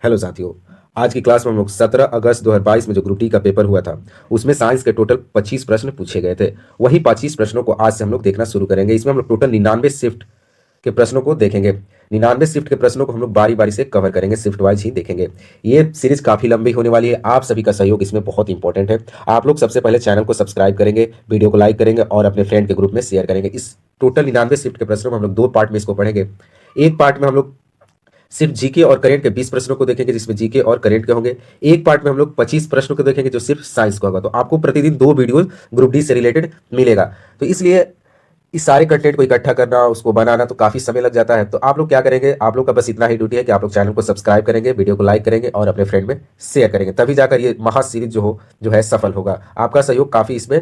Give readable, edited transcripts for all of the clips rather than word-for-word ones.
Hello साथियों। आज की क्लास में हम लोग 17 अगस्त 2022 में जो ग्रुप डी का पेपर हुआ था उसमें साइंस के टोटल 25 प्रश्न पूछे गए थे। वही 25 प्रश्नों को आज से हम लोग देखना शुरू करेंगे। इसमें हम लोग टोटल 99 शिफ्ट के प्रश्नों को देखेंगे। 99 शिफ्ट के प्रश्नों को हम लोग बारी बारी से कवर करेंगे, शिफ्ट वाइज ही देखेंगे। ये सीरीज काफी लंबी होने वाली है। आप सभी का सहयोग इसमें बहुत इंपॉर्टेंट है। आप लोग सबसे पहले चैनल को सब्सक्राइब करेंगे, वीडियो को लाइक करेंगे और अपने फ्रेंड के ग्रुप में शेयर करेंगे। इस टोटल 99 शिफ्ट के प्रश्नों में हम लोग दो पार्ट में इसको पढ़ेंगे। एक पार्ट में हम लोग सिर्फ जीके और करंट के 20 प्रश्नों को देखेंगे जिसमें जीके और करंट के होंगे। एक पार्ट में हम लोग 25 प्रश्नों को देखेंगे जो सिर्फ साइंस का होगा। तो आपको प्रतिदिन 2 वीडियो ग्रुप डी से रिलेटेड मिलेगा। तो इसलिए इस सारे कंटेंट को इकट्ठा करना, उसको बनाना तो काफी समय लग जाता है। तो आप लोग क्या करेंगे, आप लोग का बस इतना ही ड्यूटी है कि आप लोग चैनल को सब्सक्राइब करेंगे, वीडियो को लाइक करेंगे और अपने फ्रेंड में शेयर करेंगे। तभी जाकर ये महा सीरीज जो है सफल होगा। आपका सहयोग काफी इसमें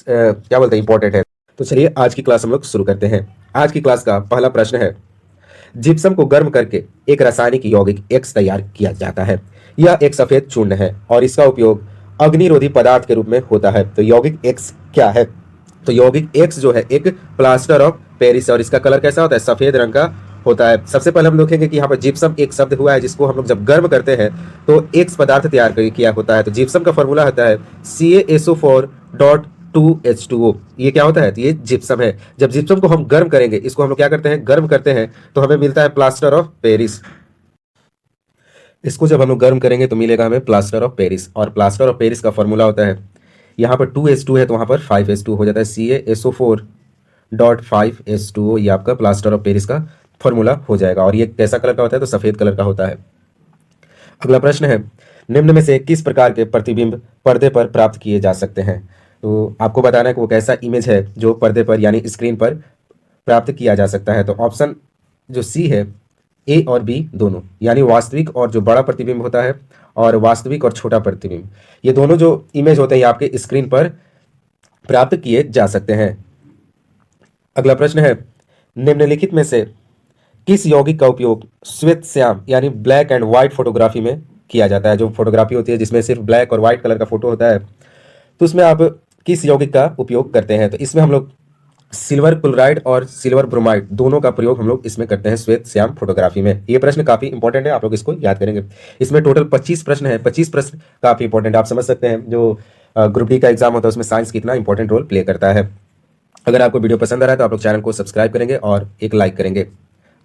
क्या बोलते हैं इंपॉर्टेंट है। तो चलिए आज की क्लास हम लोग शुरू करते हैं। आज की क्लास का पहला प्रश्न है, जिप्सम को गर्म करके एक रासायनिक यौगिक एक्स तैयार किया जाता है। यह एक सफेद चूर्ण है और इसका उपयोग अग्निरोधी पदार्थ के रूप में होता है। तो यौगिक एक्स क्या है? तो यौगिक एक्स जो है एक प्लास्टर ऑफ पेरिस और इसका कलर कैसा होता है? सफेद रंग का होता है। सबसे पहले हम देखेंगे कि यहाँ पर जिप्सम एक शब्द हुआ है जिसको हम लोग जब गर्म करते हैं तो एक्स पदार्थ तैयार किया होता है। तो जिप्सम का फॉर्मूला होता है CaSO4.2H2O। ये क्या होता है? तो ये जिप्सम है। जब जिप्सम को हम गर्म करेंगे, इसको हम लोग क्या करते हैं, गर्म करते हैं तो हमें मिलता है प्लास्टर ऑफ पेरिस। इसको जब हम लोग गर्म करेंगे तो मिलेगा हमें प्लास्टर ऑफ पेरिस। और प्लास्टर ऑफ पेरिस का फॉर्मूला होता है, यहाँ पर 2H2 है तो वहाँ पर 5H2 हो जाता है। CaSO4.5H2O ये आपका प्लास्टर ऑफ पेरिस का फॉर्मूला हो जाएगा। और ये कैसा कलर का होता है? तो सफेद कलर का होता है। अगला प्रश्न है, निम्न में से किस प्रकार के प्रतिबिंब पर्दे पर प्राप्त किए जा सकते हैं? तो आपको बताना है कि वो कैसा इमेज है जो पर्दे पर यानी स्क्रीन पर प्राप्त किया जा सकता है। तो ऑप्शन जो सी है, ए और बी दोनों, यानी वास्तविक और जो बड़ा प्रतिबिंब होता है और वास्तविक और छोटा प्रतिबिंब, ये दोनों जो इमेज होते हैं ये आपके स्क्रीन पर प्राप्त किए जा सकते हैं। अगला प्रश्न है, निम्नलिखित में से किस यौगिक का उपयोग श्वेत श्याम यानी ब्लैक एंड व्हाइट फोटोग्राफी में किया जाता है? जो फोटोग्राफी होती है जिसमें सिर्फ ब्लैक और व्हाइट कलर का फोटो होता है, तो उसमें आप किस यौगिक का उपयोग करते हैं? तो इसमें हम लोग सिल्वर क्लोराइड और सिल्वर ब्रोमाइड दोनों का प्रयोग हम लोग इसमें करते हैं श्वेत श्याम फोटोग्राफी में। ये प्रश्न काफी इंपॉर्टेंट है, आप लोग इसको याद करेंगे। इसमें टोटल 25 प्रश्न है। 25 प्रश्न काफी इंपॉर्टेंट है। आप समझ सकते हैं जो ग्रुप डी का एग्जाम होता है उसमें साइंस कितना इंपॉर्टेंट रोल प्ले करता है। अगर आपको वीडियो पसंद आ रहा है तो आप लोग चैनल को सब्सक्राइब करेंगे और एक लाइक करेंगे।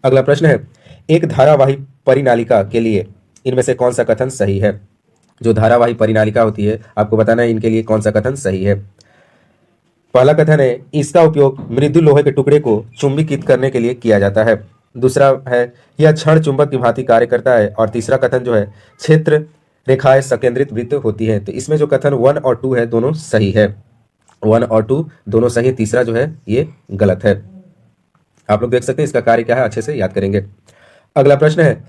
अगला प्रश्न है, एक धारावाही परिनालिका के लिए इनमें से कौन सा कथन सही है? जो धारावाही परिनालिका होती है आपको बताना है इनके लिए कौन सा कथन सही है। पहला कथन है, इसका उपयोग मृदु लोहे के टुकड़े को चुंबकित करने के लिए किया जाता है। दूसरा है, यह क्षण चुंबक की भांति कार्य करता है। और तीसरा कथन जो है, क्षेत्र रेखाएं संकेंद्रित वृत्त होती है। तो इसमें जो कथन 1 और 2 है दोनों सही है। 1 और 2 दोनों सही है, तीसरा जो है ये गलत है। आप लोग देख सकते हैं इसका कार्य क्या है, अच्छे से याद करेंगे। अगला प्रश्न है,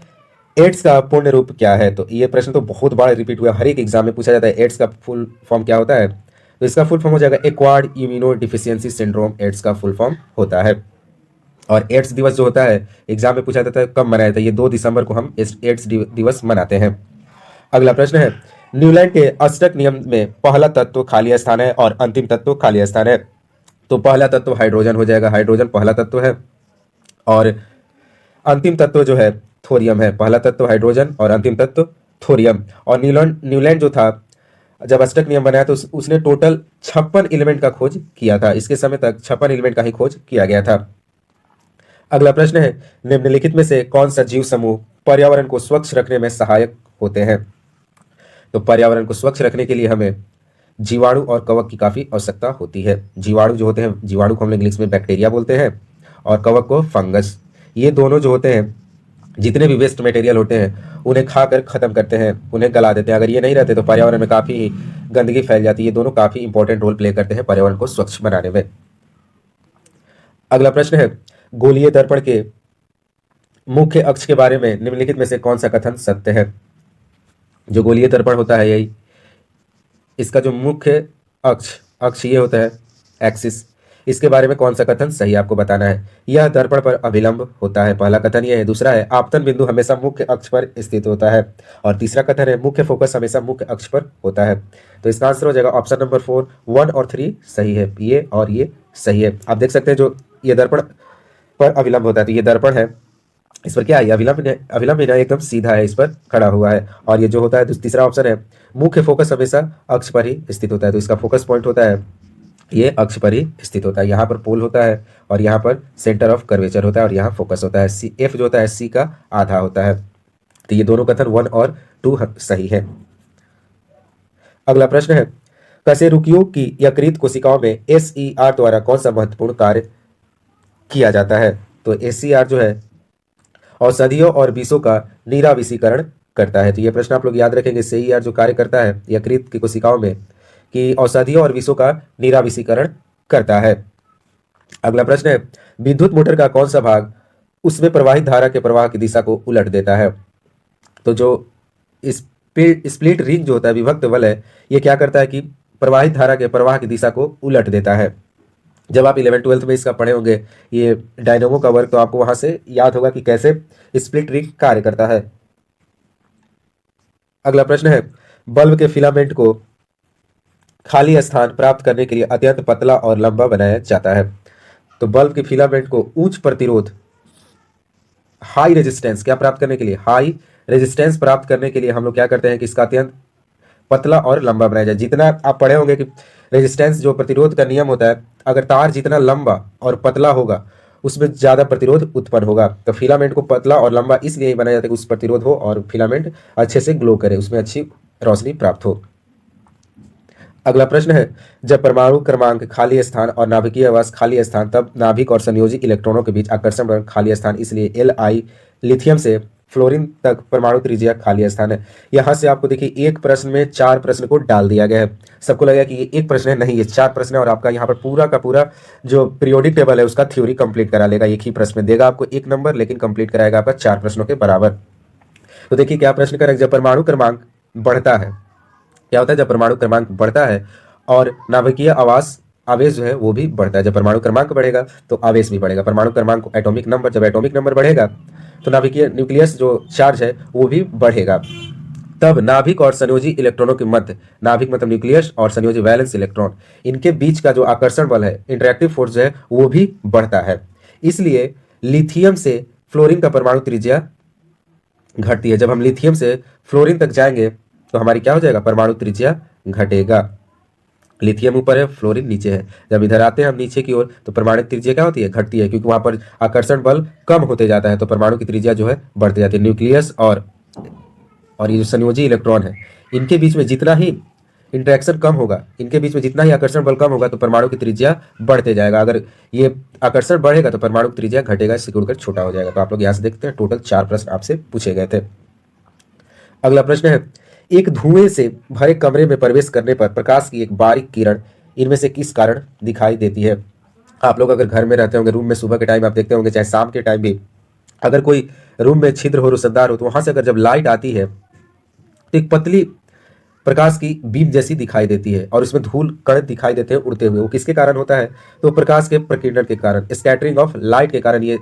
एड्स का पूर्ण रूप क्या है? तो ये प्रश्न तो बहुत बार रिपीट हुआ, हर एक एग्जाम में पूछा जाता है एड्स का फुल फॉर्म क्या होता है। तो इसका फुल फॉर्म हो जाएगा acquired immunodeficiency syndrome, AIDS का फुल फॉर्म होता है। और एड्स दिवस जो होता है एग्जाम में पूछा जाता है कब मनाया जाता है? ये 2 दिसंबर को हम एड्स दिवस मनाते हैं। अगला प्रश्न है, न्यूलैंड के अष्टक नियम में पहला तत्व खाली स्थान है और अंतिम तत्व खाली स्थान है। तो पहला तत्व हाइड्रोजन हो जाएगा, हाइड्रोजन पहला तत्व है। और अंतिम तत्व जो है थोरियम है। पहला तत्व हाइड्रोजन और अंतिम तत्व थोरियम। और न्यूलैंड जो था जब अष्टक नियम बनाया तो उसने टोटल 56 एलिमेंट का खोज किया था। इसके समय तक 56 एलिमेंट का ही खोज किया गया था। अगला प्रश्न है, निम्नलिखित में से कौन सा जीव समूह पर्यावरण को स्वच्छ रखने में सहायक होते हैं? तो पर्यावरण को स्वच्छ रखने के लिए हमें जीवाणु और कवक की काफी आवश्यकता होती है। जीवाणु जो होते हैं, जीवाणु को हम इंग्लिश में बैक्टीरिया बोलते हैं और कवक को फंगस। ये दोनों जो होते हैं, जितने भी वेस्ट मटेरियल होते हैं उन्हें खाकर खत्म करते हैं, उन्हें गला देते हैं। अगर ये नहीं रहते तो पर्यावरण में काफी गंदगी फैल जाती है। ये दोनों काफी इंपॉर्टेंट रोल प्ले करते हैं पर्यावरण को स्वच्छ बनाने में। अगला प्रश्न है, गोलीय दर्पण के मुख्य अक्ष के बारे में निम्नलिखित में से कौन सा कथन सत्य है? जो गोलीय दर्पण होता है यही, इसका जो मुख्य अक्ष ये होता है एक्सिस, इसके बारे में कौन सा कथन सही आपको बताना है। यह दर्पण पर अभिलंब होता है, पहला कथन यह है। दूसरा है, आपतन बिंदु हमेशा मुख्य अक्ष पर स्थित होता है। और तीसरा कथन है, मुख्य फोकस हमेशा मुख्य अक्ष पर होता है। तो इसका आंसर हो जाएगा ऑप्शन नंबर 4, 1 और 3 सही है। ये और ये सही है। आप देख सकते हैं जो ये दर्पण पर अभिलंब होता है, तो ये दर्पण है इस पर क्या है, अभिलंब विनय एकदम सीधा है, इस पर खड़ा हुआ है। और ये जो होता है तीसरा ऑप्शन है, मुख्य फोकस हमेशा अक्ष पर ही स्थित होता है, तो इसका फोकस पॉइंट होता है ये अक्ष पर ही स्थित होता है। यहाँ पर पोल होता है और यहाँ पर सेंटर ऑफ कर्वेचर होता है और यहाँ फोकस होता है। सी एफ जो होता है सी का आधा होता है। तो ये दोनों कथन 1 और 2 सही है। अगला प्रश्न है, कशेरुकियों की यकृत कोशिकाओं में SER द्वारा कौन सा महत्वपूर्ण कार्य किया जाता है? तो SER जो है औषधियों और विषों का निराविषीकरण करता है। तो यह प्रश्न आप लोग याद रखेंगे, SER जो कार्य करता है यकृत की कोशिकाओं में कि औषधियों और विषों का निराविषीकरण करता है। अगला प्रश्न है, विद्युत मोटर का कौन सा भाग उसमें प्रवाहित धारा के प्रवाह की दिशा को उलट देता है? तो जो स्प्लिट रिंग जो होता है, विभक्त बल है, ये क्या करता है कि प्रवाहित धारा के प्रवाह की दिशा को उलट देता है। जब आप 11th-12th में इसका पढ़े होंगे ये डायनेमो का वर्क, तो आपको वहां से याद होगा कि कैसे स्प्लिट रिंग कार्य करता है। अगला प्रश्न है, बल्ब के फिलामेंट को खाली स्थान प्राप्त करने के लिए अत्यंत पतला और लंबा बनाया जाता है। तो बल्ब के फिलामेंट को उच्च प्रतिरोध, हाई रेजिस्टेंस क्या प्राप्त करने के लिए, हाई रेजिस्टेंस प्राप्त करने के लिए हम लोग क्या करते हैं कि इसका अत्यंत पतला और लंबा बनाया जाए। जितना आप पढ़े होंगे कि रेजिस्टेंस जो प्रतिरोध का नियम होता है, अगर तार जितना लंबा और पतला होगा उसमें ज्यादा प्रतिरोध उत्पन्न होगा। तो फिलामेंट को पतला और लंबा इसलिए ही बनाया जाता है कि उस प्रतिरोध हो और फिलामेंट अच्छे से ग्लो करे, उसमें अच्छी रोशनी प्राप्त हो। अगला प्रश्न है, जब परमाणु क्रमांक खाली स्थान और नाभिकीय अवस्थ खाली स्थान, तब नाभिक और संयोजी इलेक्ट्रॉनों के बीच आकर्षण बल खाली स्थान, इसलिए Li लिथियम से फ्लोरीन तक परमाणु त्रिज्या खाली स्थान है। यहां से आपको देखिए एक प्रश्न में 4 प्रश्न को डाल दिया गया है। सबको लगेगा कि ये एक प्रश्न है, नहीं ये 4 प्रश्न है और आपका यहाँ पर पूरा का पूरा जो पीरियोडिक टेबल है उसका थ्योरी कंप्लीट करा लेगा। एक ही प्रश्न में देगा आपको 1 नंबर, लेकिन कंप्लीट कराएगा आपका 4 प्रश्नों के बराबर। तो देखिए क्या प्रश्न करेगा, जब परमाणु क्रमांक बढ़ता है, क्या होता है जब परमाणु क्रमांक बढ़ता है और नाभिकीय आवेश जो है वो भी बढ़ता है। जब परमाणु क्रमांक बढ़ेगा तो आवेश भी बढ़ेगा। परमाणु क्रमांक एटॉमिक नंबर, जब एटॉमिक नंबर बढ़ेगा तो नाभिकीय न्यूक्लियस जो चार्ज है वो भी बढ़ेगा। तब नाभिक और संयोजी इलेक्ट्रॉनों के मध्य, नाभिक मतलब न्यूक्लियस और संयोजी वैलेंस इलेक्ट्रॉन, इनके बीच का जो आकर्षण बल है, इंटरैक्टिव फोर्स जो है वो भी बढ़ता है। इसलिए लिथियम से फ्लोरीन का परमाणु त्रिज्या घटती है। जब हम लिथियम से फ्लोरीन तक जाएंगे तो हमारी क्या हो जाएगा, परमाणु त्रिज्या घटेगा। लिथियम ऊपर है, फ्लोरीन नीचे है। जब इधर आते हैं हम नीचे की ओर तो परमाणु की त्रिज्या क्या होती है, घटती है, क्योंकि वहां पर आकर्षण बल कम होते जाता है, तो परमाणु की त्रिज्या जो है बढ़ती जाती है। न्यूक्लियस और ये जो संयोजी इलेक्ट्रॉन है, इनके बीच में जितना ही इंटरेक्शन कम होगा, इनके बीच में जितना ही आकर्षण बल कम होगा, तो परमाणु की त्रिज्या बढ़ते जाएगा। अगर ये आकर्षण बढ़ेगा तो परमाणु की त्रिज्या घटेगा, सिकुड़कर छोटा हो जाएगा। तो आप लोग यहाँ से देखते हैं टोटल 4 प्रश्न आपसे पूछे गए थे। अगला प्रश्न है, एक धुएं से भरे कमरे में प्रवेश करने पर प्रकाश की एक बारीक किरण इनमें से किस कारण दिखाई देती है? आप लोग अगर घर में रहते होंगे, रूम में सुबह के टाइम आप देखते होंगे, चाहे शाम के टाइम भी, अगर कोई रूम में छिद्र हो, रोशनदार हो, तो वहां से अगर जब लाइट आती है तो एक पतली प्रकाश की बीम जैसी दिखाई देती है और उसमें धूल कण दिखाई देते हैं उड़ते हुए। वो किसके कारण होता है? तो प्रकाश के प्रकीर्णन के कारण, स्कैटरिंग ऑफ लाइट के कारण ये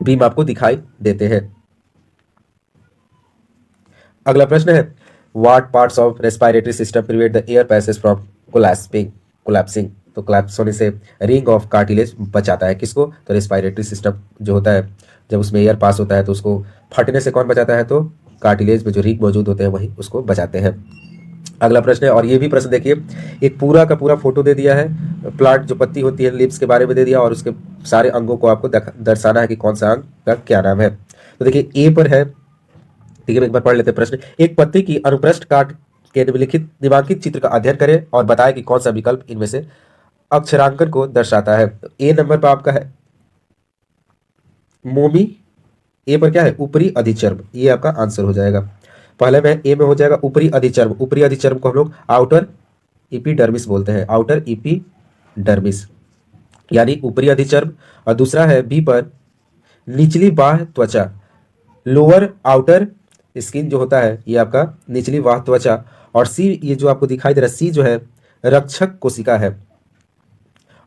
बीम आपको दिखाई देते हैं। अगला प्रश्न है, what parts of respiratory system prevent the air passage from collapsing? तो कोलैप्स होने से रिंग ऑफ कार्टिलेज बचाता है किसको? तो रेस्पिरेटरी सिस्टम जो होता है, जब उसमें एयर पास होता है तो उसको फटने से कौन बचाता है? तो कार्टिलेज में जो रिंग मौजूद होते हैं वही उसको बचाते हैं। अगला प्रश्न है, और ये भी प्रश्न देखिए, एक पूरा का पूरा फोटो दे दिया है, प्लांट जो पत्ती होती है लिप्स के बारे में दे दिया और उसके सारे अंगों को आपको दर्शाना है कि कौन सा अंग का क्या नाम है। तो देखिए ए पर है, ठीक है, एक बार पढ़ लेते हैं प्रश्न। एक पत्ती की अनुप्रस्थ काट के निम्नलिखित चित्र का अध्ययन करें और बताएं कि कौन सा विकल्प इनमें से अक्षरांकन को दर्शाता है। तो ए नंबर पर आपका है मोमी। ए पर क्या है? ऊपरी अधिचर्म। ये आपका आंसर हो जाएगा। पहले में ए में हो जाएगा ऊपरी अधिचर्म। ऊपरी अधिचर्म को हम लोग आउटर इपीडर्मिस बोलते हैं, आउटर इपीडर्मिस यानी ऊपरी अधिचर्म। और दूसरा है बी पर निचली बाह्य त्वचा, लोअर आउटर स्किन जो होता है ये आपका निचली बाह्य त्वचा। और सी ये जो आपको दिखाई दे रहा है, सी जो है रक्षक कोशिका है।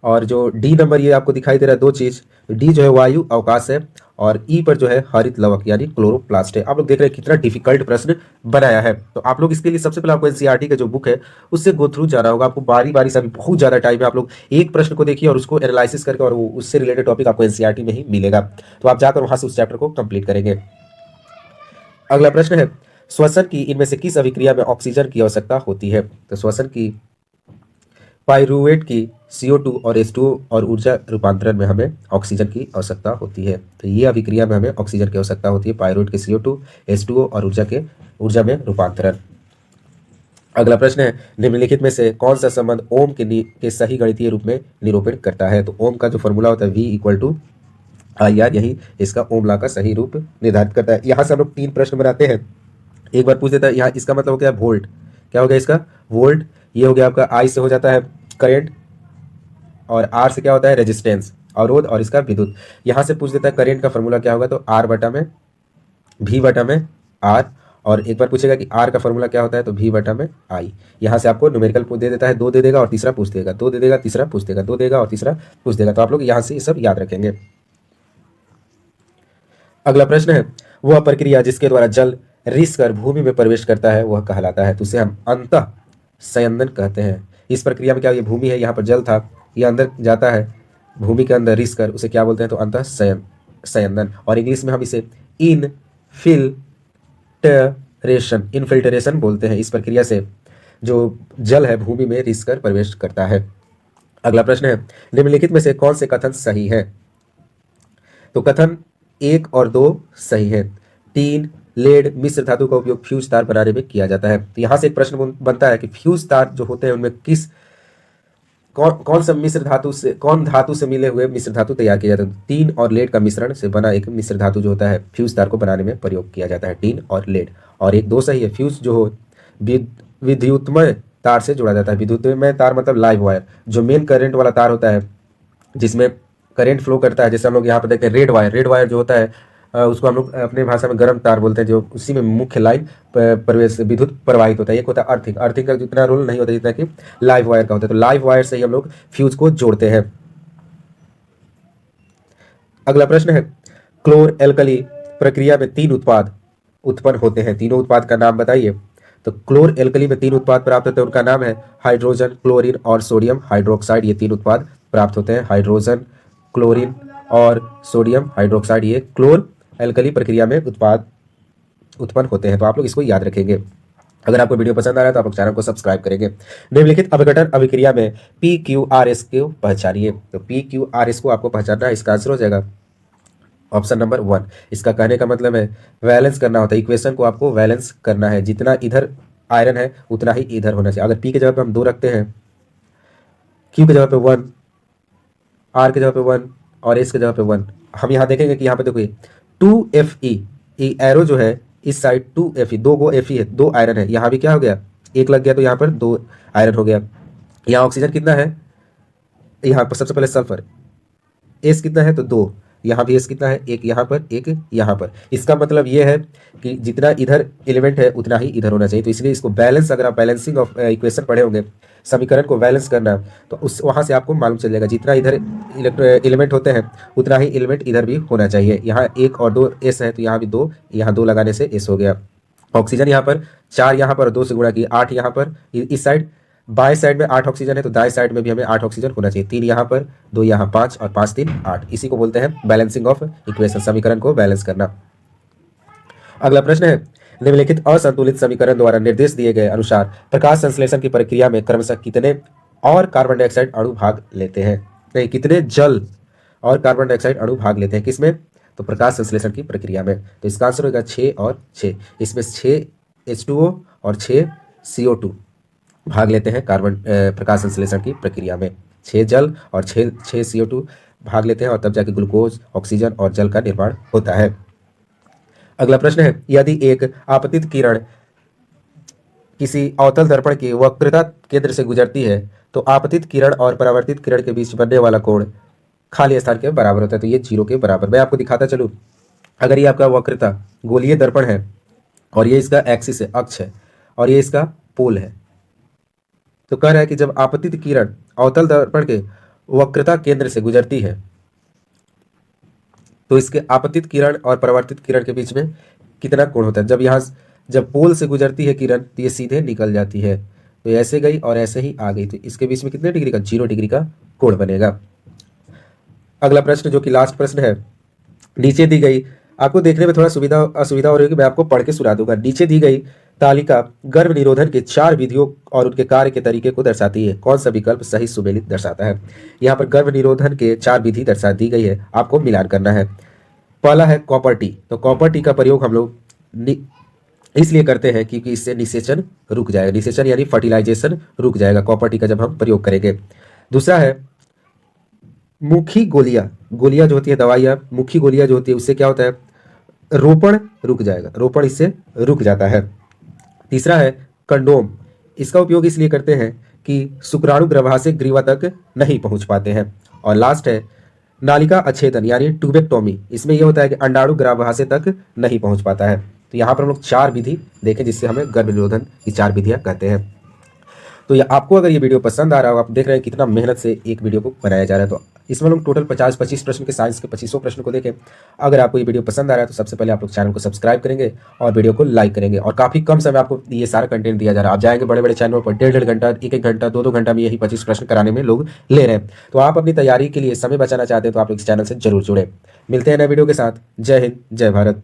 और जो डी नंबर ये आपको दिखाई दे रहा है, दो चीज, डी जो है वायु अवकाश है और ई पर जो है हरित लवक यानी क्लोरोप्लास्ट है। आप लोग देख रहे हैं कितना डिफिकल्ट प्रश्न बनाया है। तो आप लोग इसके लिए सबसे पहले आपको एनसीईआरटी का जो बुक है उससे गो थ्रू जाना होगा। आपको बारी बारी से, अभी बहुत ज्यादा टाइम है, आप लोग एक प्रश्न को देखिए और उसको एनालिसिस करके और उससे रिलेटेड टॉपिक आपको एनसीईआरटी में ही मिलेगा। तो आप जाकर वहां से उस चैप्टर को कंप्लीट करेंगे। अगला प्रश्न है, श्वसन की इनमें से किस अभिक्रिया में ऑक्सीजन की आवश्यकता होती है? तो श्वसन की पाइरूवेट की CO2 और H2O और ऊर्जा रूपांतरण में हमें ऑक्सीजन की आवश्यकता होती है। तो ये अभिक्रिया में हमें ऑक्सीजन की आवश्यकता होती है, पाइरूवेट के CO2, H2O और ऊर्जा में रूपांतरण। अगला प्रश्न है, निम्नलिखित में से कौन सा संबंध ओम के सही गणितीय रूप में निरूपण करता है? तो ओम का जो फॉर्मूला होता है V=IR, यही इसका ओम लॉ का सही रूप निर्धारित करता है। यहाँ से हम लोग 3 प्रश्न बनाते हैं। एक बार पूछ देता है, यहाँ इसका मतलब हो गया वोल्ट, क्या हो गया इसका वोल्ट, ये हो गया आपका I से हो जाता है करंट, और R से क्या होता है रेजिस्टेंस अवरोध, और इसका विद्युत। यहाँ से पूछ देता है करंट का फॉर्मूला क्या होगा, तो V/R, और एक बार पूछेगा कि R का फॉर्मूला क्या होता है, तो V/I। यहाँ से आपको न्यूमेरिकल पूछ दे देता है, 2 दे देगा और तीसरा पूछ देगा, 2 दे देगा तीसरा पूछ देगा, 2 देगा और तीसरा पूछ देगा। तो आप लोग यहाँ से ये सब याद रखेंगे। अगला प्रश्न है, वह प्रक्रिया जिसके द्वारा जल रिस कर भूमि में प्रवेश करता है वह कहलाता है? तो उसे हम अंतः संयंदन कहते हैं। इस प्रक्रिया में क्या, ये भूमि है, यहाँ पर जल था, ये अंदर जाता है भूमि के अंदर रिस कर, उसे क्या बोलते हैं, तो अंतः संयंदन, और इंग्लिश में हम इसे इनफिल्ट्रेशन बोलते हैं। इस प्रक्रिया से जो जल है भूमि में रिस कर प्रवेश करता है। अगला प्रश्न है, निम्नलिखित में से कौन से कथन सही है? तो कथन 1 और 2 सही है। टीन लेड मिश्र धातु का उपयोग फ्यूज तार बनाने में किया जाता है। तो यहाँ से एक प्रश्न बनता है कि फ्यूज तार जो होते हैं उनमें कौन धातु से मिले हुए मिश्र धातु तैयार किया जाता है? टीन और लेड का मिश्रण से बना एक मिश्र धातु जो होता है फ्यूज तार को बनाने में प्रयोग किया जाता है, टीन और लेड। और एक 2 सही है, फ्यूज जो हो विद्युतमय तार से जोड़ा जाता है। विद्युतमय तार मतलब लाइव वायर, जो मेन करंट वाला तार होता है जिसमें करंट फ्लो करता है। जैसे हम लोग यहाँ पर देखते हैं रेड वायर जो होता है उसको हम लोग अपने भाषा में गर्म तार बोलते हैं, जो उसी में मुख्य लाइन प्रवेश विद्युत प्रवाहित होता है। एक होता है अर्थिंग का जितना रोल नहीं होता जितना कि लाइव वायर का होता है। तो लाइव वायर से ही हम लोग फ्यूज को जोड़ते हैं। अगला प्रश्न है, क्लोर एल्कली प्रक्रिया में 3 उत्पाद उत्पन्न होते हैं, तीनों उत्पाद का नाम बताइए। तो क्लोर एल्कली में 3 उत्पाद प्राप्त होते हैं, उनका नाम है हाइड्रोजन, क्लोरीन और सोडियम हाइड्रोक्साइड। ये 3 उत्पाद प्राप्त होते हैं, हाइड्रोजन, क्लोरीन और सोडियम हाइड्रोक्साइड। ये क्लोर एल्कली प्रक्रिया में उत्पाद उत्पन्न होते हैं। तो आप लोग इसको याद रखेंगे। अगर आपको वीडियो पसंद आ रहा है तो आप लोग चैनल को सब्सक्राइब करेंगे। निम्नलिखित अपघटन अभिक्रिया में PQRS को पहचानिए। तो PQRS को आपको पहचानना है, इसका आंसर हो जाएगा ऑप्शन नंबर 1। इसका कहने का मतलब है वैलेंस करना होता है, इक्वेशन को आपको वैलेंस करना है, जितना इधर आयरन है उतना ही इधर होना चाहिए। अगर P के जगह पे हम 2 रखते हैं, Q के जगह पे 1, R के जगह पे 1 और S के जगह पे 1, हम यहाँ देखेंगे कि यहाँ पे देखिए 2Fe, ये एरो जो है इस साइड 2Fe, 2 गो Fe है, 2 आयरन है। यहाँ भी क्या हो गया, 1 लग गया, तो यहाँ पर 2 आयरन हो गया। यहाँ ऑक्सीजन कितना है, यहाँ पर सबसे पहले सल्फर, S कितना है, तो 2, यहाँ भी S कितना है, 1 यहाँ पर, 1 यहाँ पर। इसका मतलब ये है कि जितना इधर एलिमेंट है उतना ही इधर होना चाहिए। तो इसलिए इसको बैलेंस, अगर आप बैलेंसिंग ऑफ इक्वेशन पढ़े होंगे, समीकरण को बैलेंस करना, तो उस वहाँ से आपको मालूम चल जाएगा जितना इधर एलिमेंट होते हैं उतना ही एलिमेंट इधर भी होना चाहिए। यहाँ 1 और 2 S है, तो यहाँ भी 2, यहाँ 2 लगाने से S हो गया। ऑक्सीजन यहाँ पर 4, यहाँ पर 2 से गुणा किया 8, यहाँ पर इस साइड बाएं साइड में 8 ऑक्सीजन है, तो दाएं साइड में भी हमें 8 ऑक्सीजन होना चाहिए। 3 यहाँ पर, 2 यहाँ, 5 और 5 3 8। इसी को बोलते हैं बैलेंसिंग ऑफ इक्वेशन, समीकरण को बैलेंस करना। अगला प्रश्न है, निम्नलिखित असंतुलित समीकरण द्वारा निर्देश दिए गए अनुसार प्रकाश संश्लेषण की प्रक्रिया में क्रमशः कितने और कार्बन डाइऑक्साइड अणु भाग लेते हैं? नहीं, कितने जल और कार्बन डाइऑक्साइड अणु भाग लेते हैं, किसमें? तो प्रकाश संश्लेषण की प्रक्रिया में। तो इसका आंसर होगा 6 और 6। इसमें 6 H2O और 6 CO2 भाग लेते हैं प्रकाश संश्लेषण की प्रक्रिया में। 6 जल और 6 CO2 भाग लेते हैं, और तब जाके ग्लूकोज, ऑक्सीजन और जल का निर्माण होता है। अगला प्रश्न है, यदि एक आपतित किरण किसी अवतल दर्पण के वक्रता केंद्र से गुजरती है तो आपतित किरण और परावर्तित किरण के बीच बनने वाला कोण खाली स्थान के बराबर होता है। तो ये 0 के बराबर। मैं आपको दिखाता चलूँ, अगर ये आपका वक्रता गोलीय दर्पण है और ये इसका एक्सिस है, अक्ष है, और ये इसका पोल है, तो कह रहा है कि जब आपतित किरण अवतल दर्पण के वक्रता केंद्र से गुजरती है तो इसके आपतित किरण और परावर्तित किरण के बीच में कितना कोण होता है? जब पोल से गुजरती है किरण तो ये सीधे निकल जाती है, तो ऐसे गई और ऐसे ही आ गई, तो इसके बीच में कितने डिग्री का? 0 डिग्री का कोण बनेगा। अगला प्रश्न जो कि लास्ट प्रश्न है, नीचे दी गई, आपको देखने में थोड़ा असुविधा हो रही है कि मैं आपको पढ़ के सुना दूंगा। नीचे दी गई तालिका गर्भ निरोधन के 4 विधियों और उनके कार्य के तरीके को दर्शाती है। कौन सा विकल्प सही सुमेलित दर्शाता है? यहाँ पर गर्भ निरोधन के 4 विधि दर्शा दी गई है, आपको मिलान करना है। पहला है कॉपर टी। तो कॉपर टी का प्रयोग हम लोग इसलिए करते हैं क्योंकि इससे निषेचन रुक जाएगा, निषेचन यानी फर्टिलाइजेशन रुक जाएगा कॉपर टी का जब हम प्रयोग करेंगे। दूसरा है मुखी गोलियां जो होती है, दवाइयां, मुखी गोलियां जो होती है उससे क्या होता है? रोपण रुक जाएगा, रोपण इससे रुक जाता है। तीसरा है कंडोम। इसका उपयोग इसलिए करते हैं कि शुक्राणु गर्भाशय ग्रीवा तक नहीं पहुंच पाते हैं। और लास्ट है नालिका अच्छेदन यानी ट्यूबेक्टोमी। इसमें यह होता है कि अंडाणु गर्भाशय तक नहीं पहुंच पाता है। तो यहाँ पर हम लोग 4 विधि देखें जिससे हमें गर्भ निरोधन की 4 विधियां कहते हैं। तो ये आपको अगर ये वीडियो पसंद आ रहा हो, आप देख रहे हैं कितना मेहनत से एक वीडियो को बनाया जा रहा है, तो इसमें हम टोटल 50-25 प्रश्न के साइंस के 25 प्रश्न को देखें। अगर आपको ये वीडियो पसंद आ रहा है तो सबसे पहले आप लोग चैनल को सब्सक्राइब करेंगे और वीडियो को लाइक करेंगे। और काफ़ी कम समय आपको ये सारा कंटेंट दिया जा रहा है। आप जाएंगे बड़े बड़े चैनलों पर 1.5 घंटा, 1 घंटा, 2 घंटा में यही 25 प्रश्न कराने में लोग ले रहे हैं। तो आप अपनी तैयारी के लिए समय बचाना चाहते हैं तो आप इस चैनल से जरूर जुड़े। मिलते हैं नए वीडियो के साथ। जय हिंद, जय भारत।